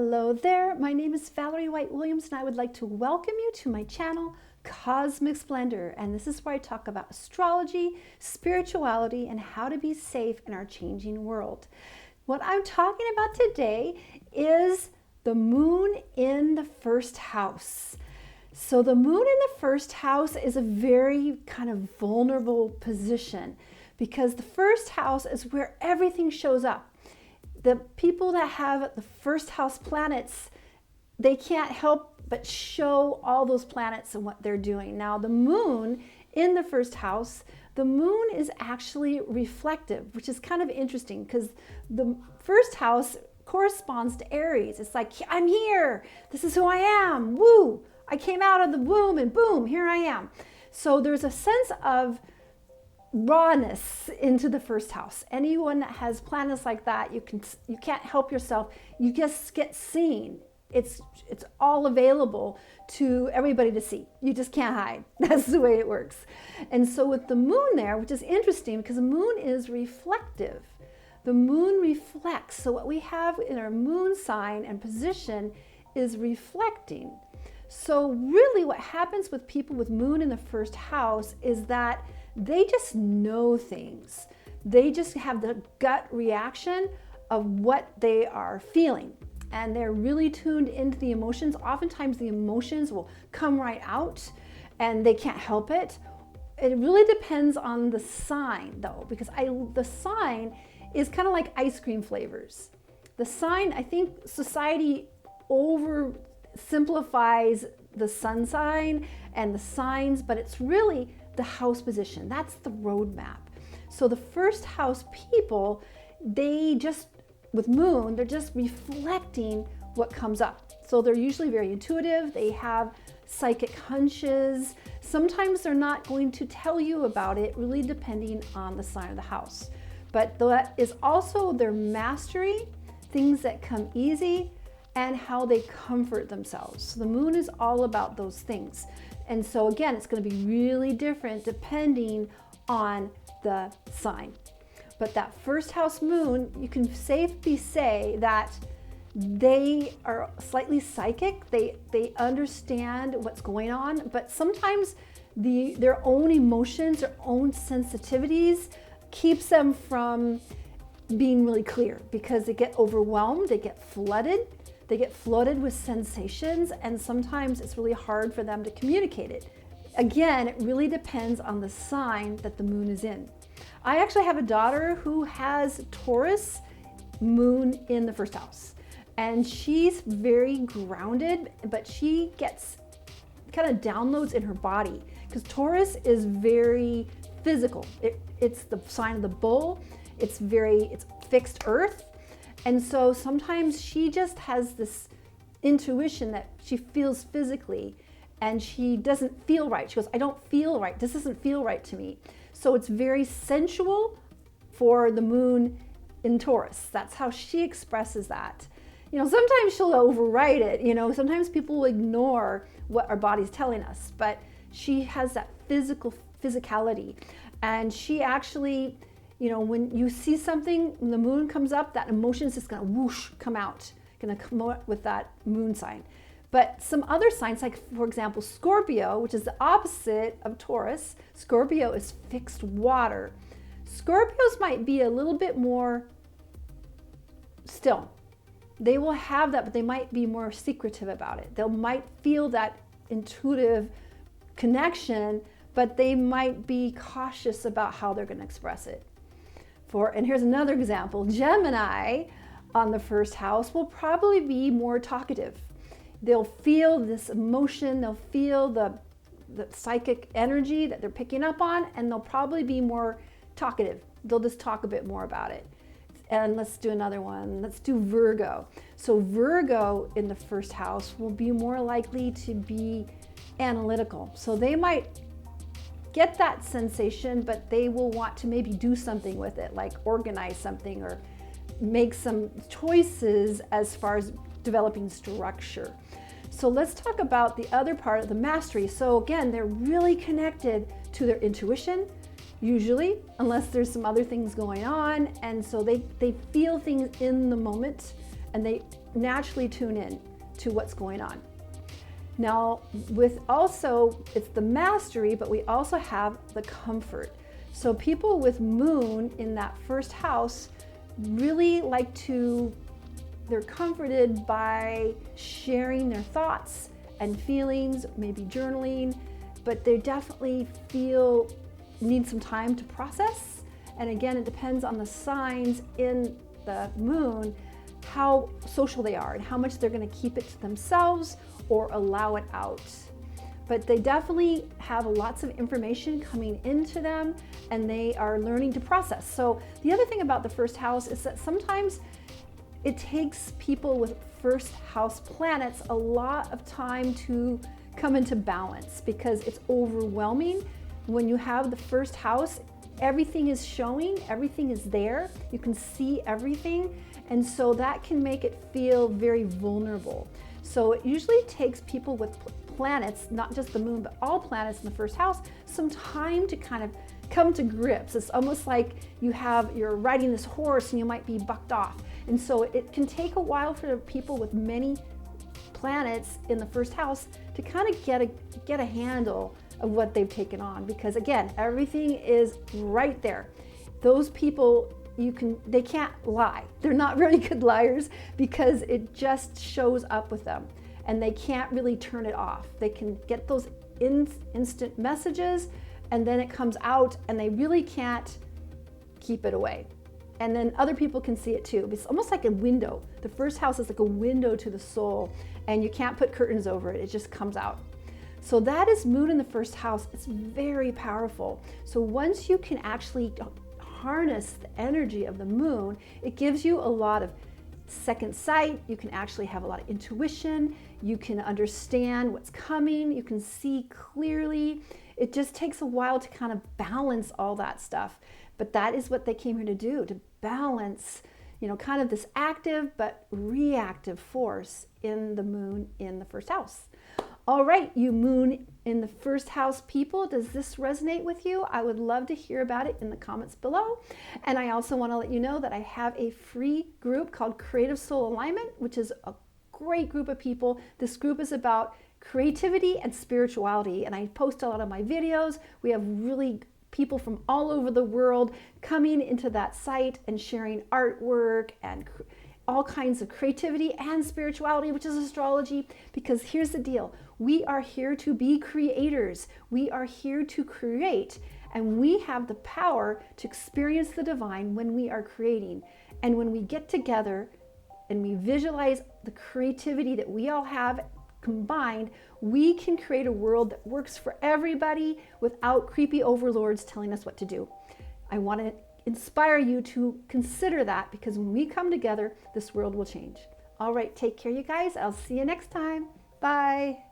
Hello there, my name is Valerie White Williams and I would like to welcome you to my channel, Cosmic Splendor. And this is where I talk about astrology, spirituality, and how to be safe in our changing world. What I'm talking about today is the moon in the first house. So the moon in the first house is a very kind of vulnerable position because the first house is where everything shows up. The people that have the first house planets, they can't help but show all those planets and what they're doing. Now, the moon in the first house, the moon is actually reflective, which is kind of interesting because the first house corresponds to Aries. It's like, I'm here. This is who I am. Woo! I came out of the womb and boom, here I am. So there's a sense of rawness into the first house. Anyone that has planets like that, you can't help yourself. You just get seen. It's all available to everybody to see. You just can't hide. That's the way it works. And so with the moon there, which is interesting because the moon is reflective. The moon reflects. So what we have in our moon sign and position is reflecting. So really what happens with people with moon in the first house is that they just know things. They just have the gut reaction of what they are feeling. And they're really tuned into the emotions. Oftentimes the emotions will come right out and they can't help it. It really depends on the sign though, because the sign is kind of like ice cream flavors. The sign, I think society oversimplifies the sun sign and the signs, but it's really the house position. That's the roadmap. So the first house people, they just, with moon, they're just reflecting what comes up. So they're usually very intuitive. They have psychic hunches. Sometimes they're not going to tell you about it, really depending on the sign of the house. But that is also their mastery, things that come easy, and how they comfort themselves. So the moon is all about those things. And so again, it's going to be really different depending on the sign. But that first house moon, you can safely say that they are slightly psychic. They understand what's going on, but sometimes their own emotions, their own sensitivities keeps them from being really clear because they get overwhelmed, they get flooded. They get flooded with sensations, and sometimes it's really hard for them to communicate it. Again, it really depends on the sign that the moon is in. I actually have a daughter who has Taurus moon in the first house, and she's very grounded, but she gets kind of downloads in her body because Taurus is very physical. It's the sign of the bull. It's fixed earth. And so sometimes she just has this intuition that she feels physically and she doesn't feel right. She goes, I don't feel right. This doesn't feel right to me. So it's very sensual for the moon in Taurus. That's how she expresses that. You know, sometimes she'll override it. You know, sometimes people will ignore what our body's telling us, but she has that physicality. And she actually, you know, when you see something, when the moon comes up, that emotion is just going to whoosh, come out with that moon sign. But some other signs, like for example, Scorpio, which is the opposite of Taurus. Scorpio is fixed water. Scorpios might be a little bit more still. They will have that, but they might be more secretive about it. They might feel that intuitive connection, but they might be cautious about how they're going to express it. And here's another example, Gemini on the first house will probably be more talkative. They'll feel this emotion, they'll feel the psychic energy that they're picking up on, and they'll probably be more talkative. They'll just talk a bit more about it. And let's do another one. Let's do Virgo. So Virgo in the first house will be more likely to be analytical. So they might get that sensation, but they will want to maybe do something with it, like organize something or make some choices as far as developing structure. So let's talk about the other part of the mastery. So again, they're really connected to their intuition, usually, unless there's some other things going on. And so they feel things in the moment and they naturally tune in to what's going on. Now, with also, it's the mastery, but we also have the comfort. So people with moon in that first house really like to, they're comforted by sharing their thoughts and feelings, maybe journaling, but they definitely need some time to process. And again, it depends on the signs in the moon, how social they are and how much they're going to keep it to themselves or allow it out. But they definitely have lots of information coming into them, and they are learning to process. So the other thing about the first house is that sometimes it takes people with first house planets a lot of time to come into balance, because it's overwhelming. When you have the first house, everything is showing, everything is there, you can see everything, and so that can make it feel very vulnerable. So it usually takes people with planets, not just the moon, but all planets in the first house, some time to kind of come to grips. It's almost like you're riding this horse and you might be bucked off. And so it can take a while for people with many planets in the first house to kind of get a handle of what they've taken on, because again, everything is right there. Those people, they can't lie. They're not very good liars, because it just shows up with them and they can't really turn it off. They can get those instant messages and then it comes out and they really can't keep it away. And then other people can see it too. It's almost like a window. The first house is like a window to the soul, and you can't put curtains over it. It just comes out. So that is moon in the first house. It's very powerful. So once you can actually harness the energy of the moon, it gives you a lot of second sight. You can actually have a lot of intuition. You can understand what's coming. You can see clearly. It just takes a while to kind of balance all that stuff. But that is what they came here to do, to balance, kind of this active but reactive force in the moon in the first house. All right, you moon in the first house people, does this resonate with you? I would love to hear about it in the comments below. And I also want to let you know that I have a free group called Creative Soul Alignment, which is a great group of people. This group is about creativity and spirituality, and I post a lot of my videos. We have really people from all over the world coming into that site and sharing artwork and all kinds of creativity and spirituality, which is astrology, because here's the deal. We are here to be creators. We are here to create, and we have the power to experience the divine when we are creating. And when we get together and we visualize the creativity that we all have combined, we can create a world that works for everybody without creepy overlords telling us what to do. I want to inspire you to consider that, because when we come together, this world will change. All right, take care, you guys. I'll see you next time. Bye.